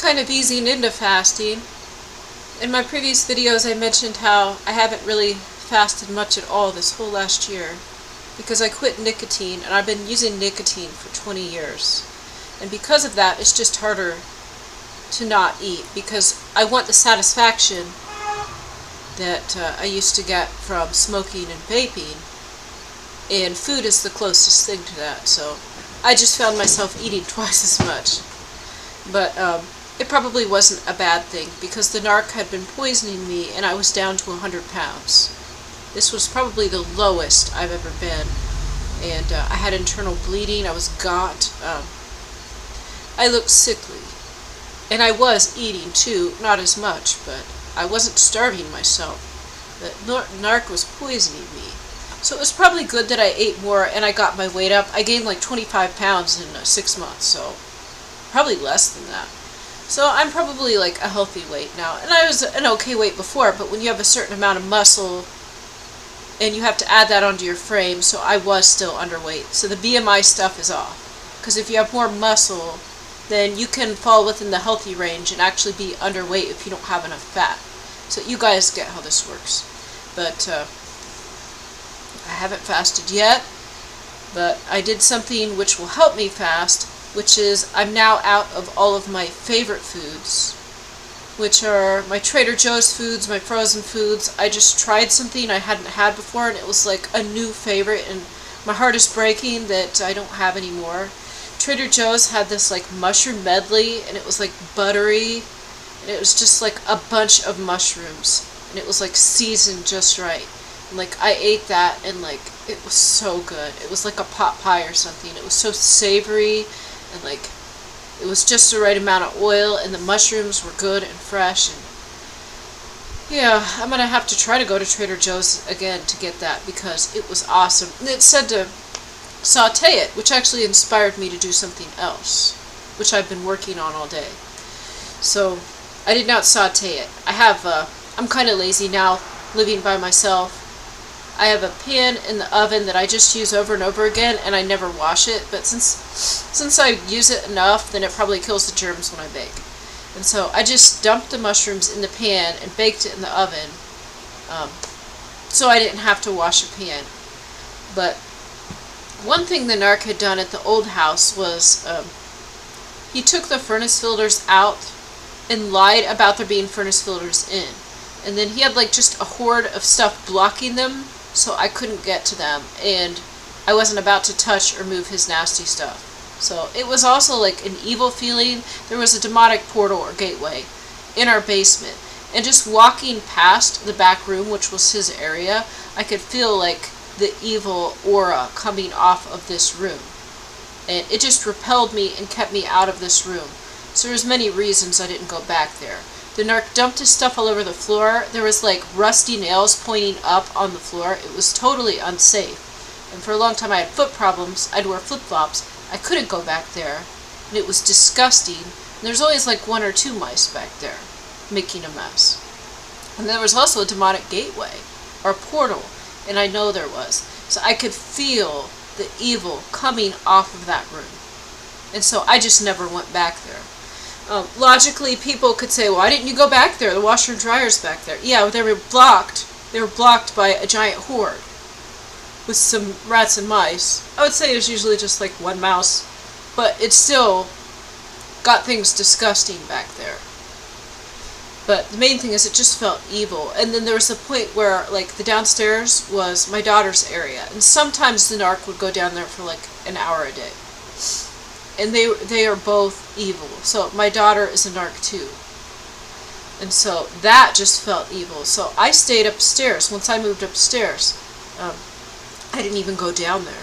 kind of easing into fasting. In my previous videos I mentioned how I haven't really fasted much at all this whole last year because I quit nicotine, and I've been using nicotine for 20 years. And because of that, it's just harder to not eat because I want the satisfaction that I used to get from smoking and vaping, and food is the closest thing to that. So I just found myself eating twice as much. But it probably wasn't a bad thing because the narc had been poisoning me and I was down to 100 pounds. This was probably the lowest I've ever been, and I had internal bleeding, I was gaunt, I looked sickly. And I was eating too, not as much, but I wasn't starving myself. The narc was poisoning me. So it was probably good that I ate more and I got my weight up. I gained like 25 pounds in 6 months, so probably less than that. So I'm probably like a healthy weight now. And I was an okay weight before, but when you have a certain amount of muscle and you have to add that onto your frame, so I was still underweight. So the BMI stuff is off. Because if you have more muscle, then you can fall within the healthy range and actually be underweight if you don't have enough fat. So you guys get how this works. But I haven't fasted yet, but I did something which will help me fast, which is I'm now out of all of my favorite foods, which are my Trader Joe's foods, my frozen foods. I just tried something I hadn't had before, and it was like a new favorite, and my heart is breaking that I don't have anymore. Trader Joe's had this like mushroom medley, and it was like buttery, and it was just like a bunch of mushrooms, and it was like seasoned just right. And like I ate that, and like it was so good. It was like a pot pie or something. It was so savory, and like it was just the right amount of oil, and the mushrooms were good and fresh. And yeah, I'm gonna have to try to go to Trader Joe's again to get that because it was awesome. And it said to saute it, which actually inspired me to do something else, which I've been working on all day. So I did not saute it. I'm kind of lazy now, living by myself. I have a pan in the oven that I just use over and over again, and I never wash it, but since I use it enough, then it probably kills the germs when I bake. And so I just dumped the mushrooms in the pan and baked it in the oven, so I didn't have to wash a pan. But one thing the narc had done at the old house was he took the furnace filters out and lied about there being furnace filters in. And then he had like just a horde of stuff blocking them, so I couldn't get to them, and I wasn't about to touch or move his nasty stuff. So it was also like an evil feeling. There was a demonic portal or gateway in our basement, and just walking past the back room, which was his area, I could feel like the evil aura coming off of this room, and it just repelled me and kept me out of this room. So there's many reasons I didn't go back there. The narc dumped his stuff all over the floor. There was like rusty nails pointing up on the floor. It was totally unsafe. And for a long time I had foot problems. I'd wear flip-flops. I couldn't go back there. And it was disgusting. And there's always like 1 or 2 mice back there making a mess. And there was also a demonic gateway or portal. And I know there was. So I could feel the evil coming off of that room. And so I just never went back there. Logically, people could say, why didn't you go back there? The washer and dryer's back there. Yeah, they were blocked. They were blocked by a giant horde with some rats and mice. I would say it was usually just like 1 mouse, but it still got things disgusting back there. But the main thing is it just felt evil. And then there was a point where like the downstairs was my daughter's area, and sometimes the narc would go down there for like an hour a day. And they are both evil. So my daughter is a narc too. And so that just felt evil. So I stayed upstairs. Once I moved upstairs, I didn't even go down there.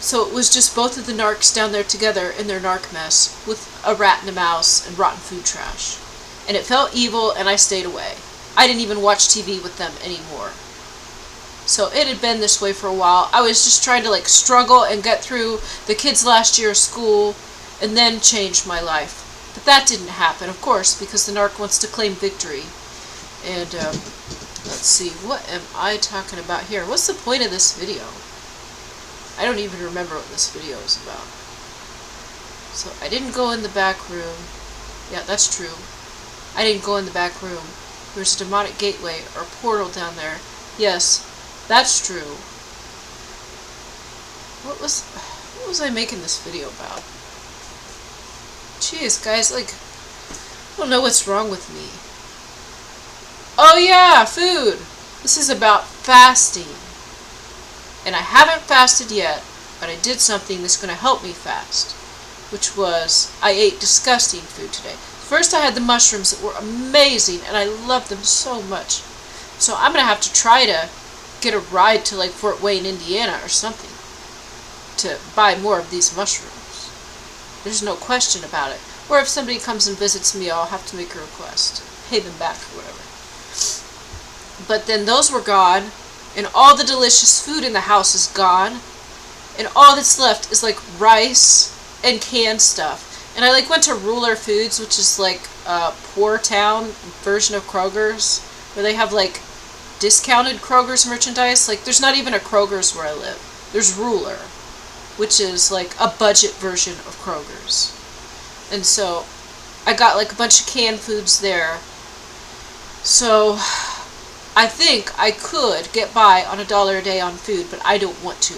So it was just both of the narcs down there together in their narc mess with a rat and a mouse and rotten food trash. And it felt evil, and I stayed away. I didn't even watch TV with them anymore. So it had been this way for a while. I was just trying to like struggle and get through the kids' last year of school and then change my life. But that didn't happen, of course, because the narc wants to claim victory. And let's see, what am I talking about here? What's the point of this video? I don't even remember what this video is about. So I didn't go in the back room. Yeah, that's true. I didn't go in the back room. There's a demonic gateway or portal down there. Yes, that's true. What was I making this video about? Jeez, guys, like, I don't know what's wrong with me. Oh yeah, food! This is about fasting. And I haven't fasted yet, but I did something that's going to help me fast. Which was, I ate disgusting food today. First I had the mushrooms that were amazing, and I loved them so much. So I'm going to have to try to get a ride to like Fort Wayne, Indiana or something to buy more of these mushrooms. There's no question about it. Or if somebody comes and visits me, I'll have to make a request. Pay them back or whatever. But then those were gone, and all the delicious food in the house is gone, and all that's left is like rice and canned stuff. And I like went to Ruler Foods, which is like a poor town version of Kroger's, where they have like discounted Kroger's merchandise. Like there's not even a Kroger's where I live. There's Ruler, which is like a budget version of Kroger's. And so I got like a bunch of canned foods there. So I think I could get by on $1 a day on food, but I don't want to.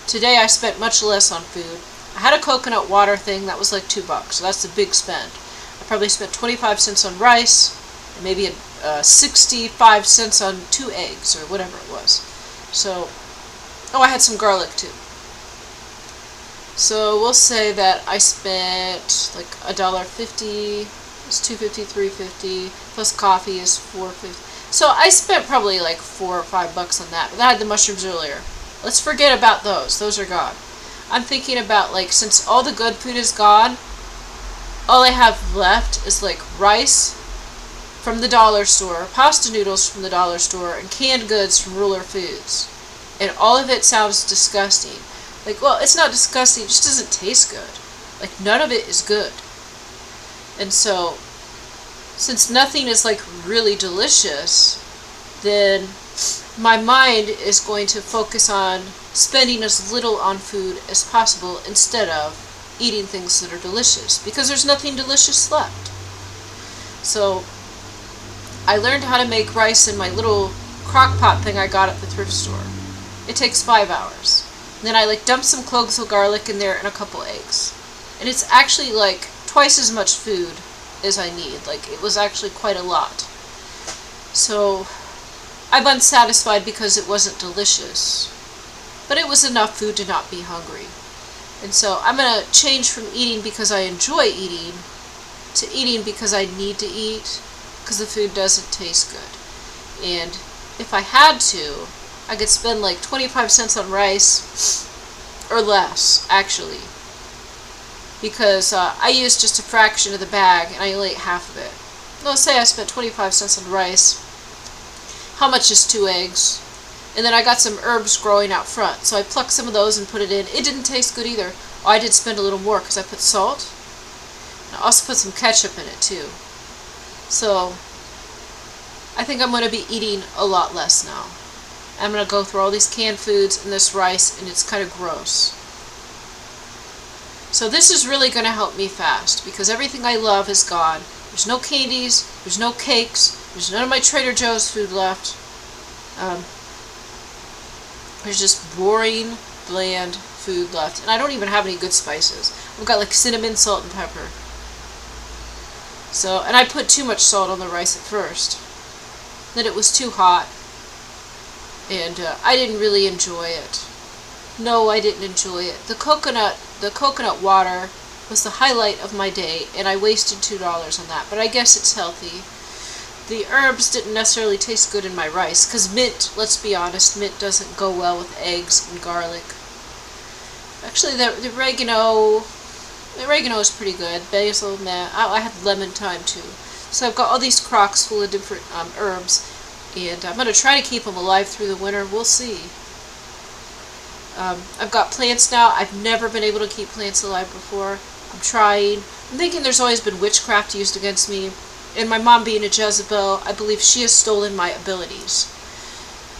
Today I spent much less on food. I had a coconut water thing that was like $2, so that's a big spend. I probably spent 25 cents on rice, and maybe 65 cents on 2 eggs, or whatever it was. So, oh, I had some garlic too. So we'll say that I spent like $1.50, it's $2.50, $3.50, plus coffee is $4.50. So I spent probably like $4 or $5 on that, but I had the mushrooms earlier. Let's forget about those. Those are gone. I'm thinking about, like, since all the good food is gone, all I have left is like rice from the dollar store, pasta noodles from the dollar store, and canned goods from Ruler Foods. And all of it sounds disgusting. Like, well, it's not disgusting, it just doesn't taste good. Like, none of it is good. And so, since nothing is like really delicious, then my mind is going to focus on spending as little on food as possible instead of eating things that are delicious, because there's nothing delicious left. So I learned how to make rice in my little crock pot thing I got at the thrift store. It takes 5 hours. And then I like dump some cloves of garlic in there and a couple eggs. And it's actually like twice as much food as I need. Like, it was actually quite a lot. So I'm unsatisfied because it wasn't delicious, but it was enough food to not be hungry. And so I'm going to change from eating because I enjoy eating to eating because I need to eat, because the food doesn't taste good. And if I had to, I could spend like 25 cents on rice, or less, actually, because I used just a fraction of the bag and I only ate half of it. Let's say I spent 25 cents on rice. How much is 2 eggs? And then I got some herbs growing out front, so I plucked some of those and put it in. It didn't taste good either. Oh, I did spend a little more because I put salt. And I also put some ketchup in it too. So I think I'm going to be eating a lot less now. I'm going to go through all these canned foods and this rice, and it's kind of gross. So this is really going to help me fast, because everything I love is gone. There's no candies, there's no cakes, there's none of my Trader Joe's food left. There's just boring, bland food left. And I don't even have any good spices. I've got like cinnamon, salt, and pepper. So, and I put too much salt on the rice at first. Then it was too hot. And I didn't really enjoy it. No, I didn't enjoy it. The coconut water was the highlight of my day, and I wasted $2 on that. But I guess it's healthy. The herbs didn't necessarily taste good in my rice, because mint, let's be honest, mint doesn't go well with eggs and garlic. Actually, the oregano is pretty good. Basil, nah. I had lemon thyme too. So I've got all these crocks full of different herbs, and I'm going to try to keep them alive through the winter. We'll see. I've got plants now. I've never been able to keep plants alive before. I'm trying. I'm thinking there's always been witchcraft used against me. And my mom being a Jezebel, I believe she has stolen my abilities.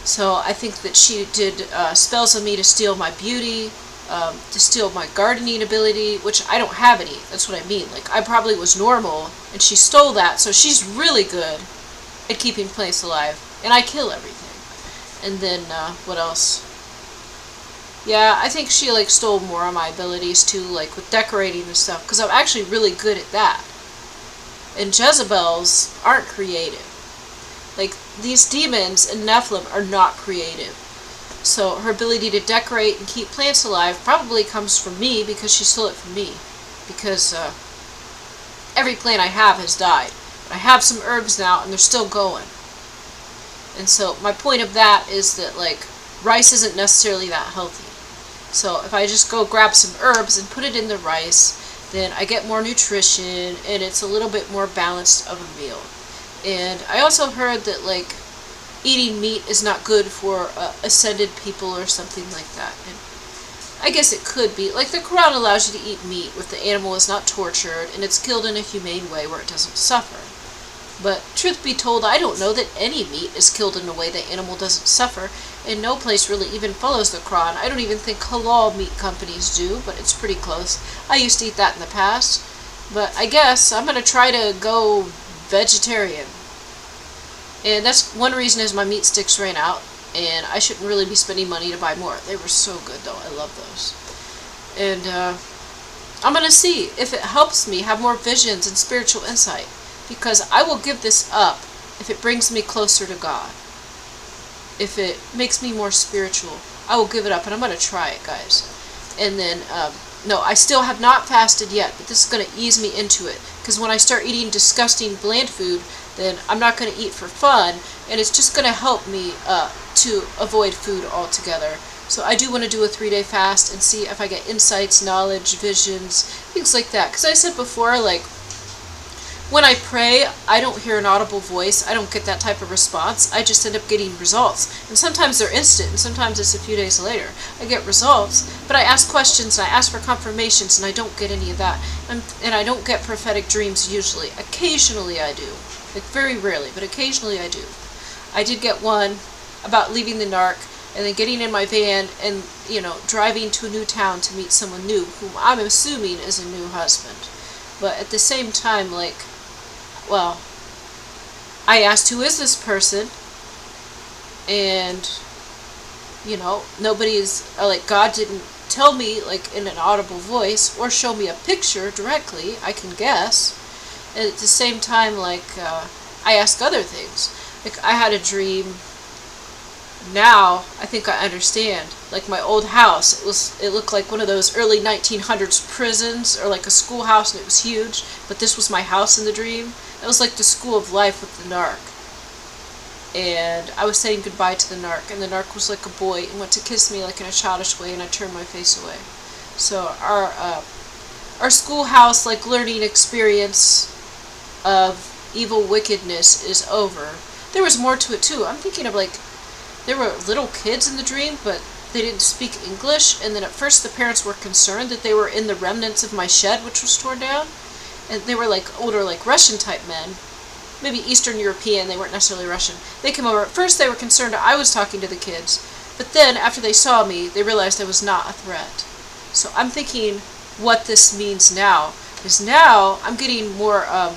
So I think that she did spells on me to steal my beauty, to steal my gardening ability, which I don't have any. That's what I mean. Like, I probably was normal, and she stole that, so she's really good at keeping plants alive. And I kill everything. And then, what else? Yeah, I think she, like, stole more of my abilities, too, like, with decorating and stuff, because I'm actually really good at that. And Jezebels aren't creative. Like, these demons and Nephilim are not creative. So her ability to decorate and keep plants alive probably comes from me, because she stole it from me. Because every plant I have has died. But I have some herbs now, and they're still going. And so my point of that is that, like, rice isn't necessarily that healthy. So if I just go grab some herbs and put it in the rice, then I get more nutrition, and it's a little bit more balanced of a meal. And I also heard that, like, eating meat is not good for ascended people or something like that. And I guess it could be. Like, the Quran allows you to eat meat if the animal is not tortured and it's killed in a humane way where it doesn't suffer. But truth be told, I don't know that any meat is killed in a way the animal doesn't suffer, and no place really even follows the Quran. I don't even think halal meat companies do, but it's pretty close. I used to eat that in the past, but I guess I'm going to try to go vegetarian. And that's one reason is my meat sticks ran out, and I shouldn't really be spending money to buy more. They were so good, though. I love those. And I'm going to see if it helps me have more visions and spiritual insight, because I will give this up if it brings me closer to God. If it makes me more spiritual, I will give it up, and I'm going to try it, guys. And then, no, I still have not fasted yet, but this is going to ease me into it, because when I start eating disgusting bland food, then I'm not going to eat for fun, and it's just going to help me to avoid food altogether. So I do want to do a 3-day fast and see if I get insights, knowledge, visions, things like that. Because I said before, like, when I pray, I don't hear an audible voice. I don't get that type of response. I just end up getting results. And sometimes they're instant, and sometimes it's a few days later. I get results, but I ask questions, and I ask for confirmations, and I don't get any of that. And I don't get prophetic dreams usually. Occasionally I do. Like, very rarely, but occasionally I do. I did get one about leaving the narc, and then getting in my van and, you know, driving to a new town to meet someone new, whom I'm assuming is a new husband. But at the same time, like, well, I asked, who is this person? And, you know, nobody's, like, God didn't tell me, like, in an audible voice, or show me a picture directly. I can guess. And at the same time, like, I ask other things. Like, I had a dream. Now, I think I understand. Like, my old house, it looked like one of those early 1900s prisons, or like a schoolhouse, and it was huge. But this was my house in the dream. It was like the school of life with the narc. And I was saying goodbye to the narc, and the narc was like a boy and went to kiss me like in a childish way, and I turned my face away. So our schoolhouse, like, learning experience of evil wickedness is over. There was more to it too. I'm thinking of, like, there were little kids in the dream, but they didn't speak English, and then at first the parents were concerned that they were in the remnants of my shed, which was torn down. And they were, like, older, like, Russian-type men. Maybe Eastern European, they weren't necessarily Russian. They came over. At first they were concerned I was talking to the kids. But then, after they saw me, they realized I was not a threat. So I'm thinking what this means now is now I'm getting more, I'm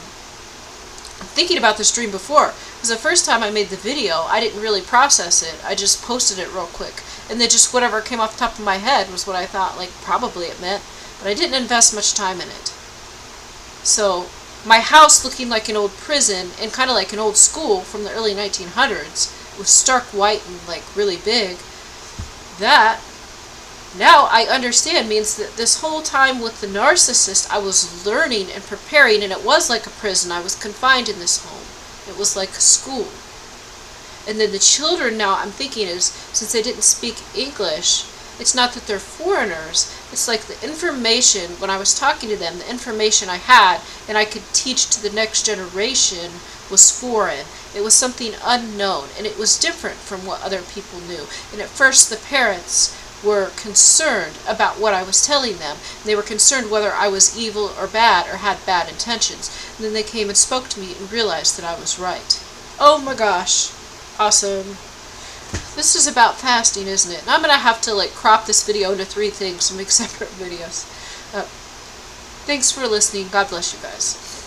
thinking about this dream before. Because the first time I made the video, I didn't really process it. I just posted it real quick. And then just whatever came off the top of my head was what I thought, like, probably it meant. But I didn't invest much time in it. So, my house looking like an old prison and kind of like an old school from the early 1900s with stark white and, like, really big, that, now I understand, means that this whole time with the narcissist I was learning and preparing, and it was like a prison. I was confined in this home. It was like a school. And then the children now, I'm thinking, is, since they didn't speak English, it's not that they're foreigners. It's like the information, when I was talking to them, the information I had and I could teach to the next generation was foreign. It was something unknown, and it was different from what other people knew. And at first the parents were concerned about what I was telling them. They were concerned whether I was evil or bad or had bad intentions. And then they came and spoke to me and realized that I was right. Oh my gosh. Awesome. This is about fasting, isn't it? And I'm going to have to like crop this video into 3 things to make separate videos. Thanks for listening. God bless you guys.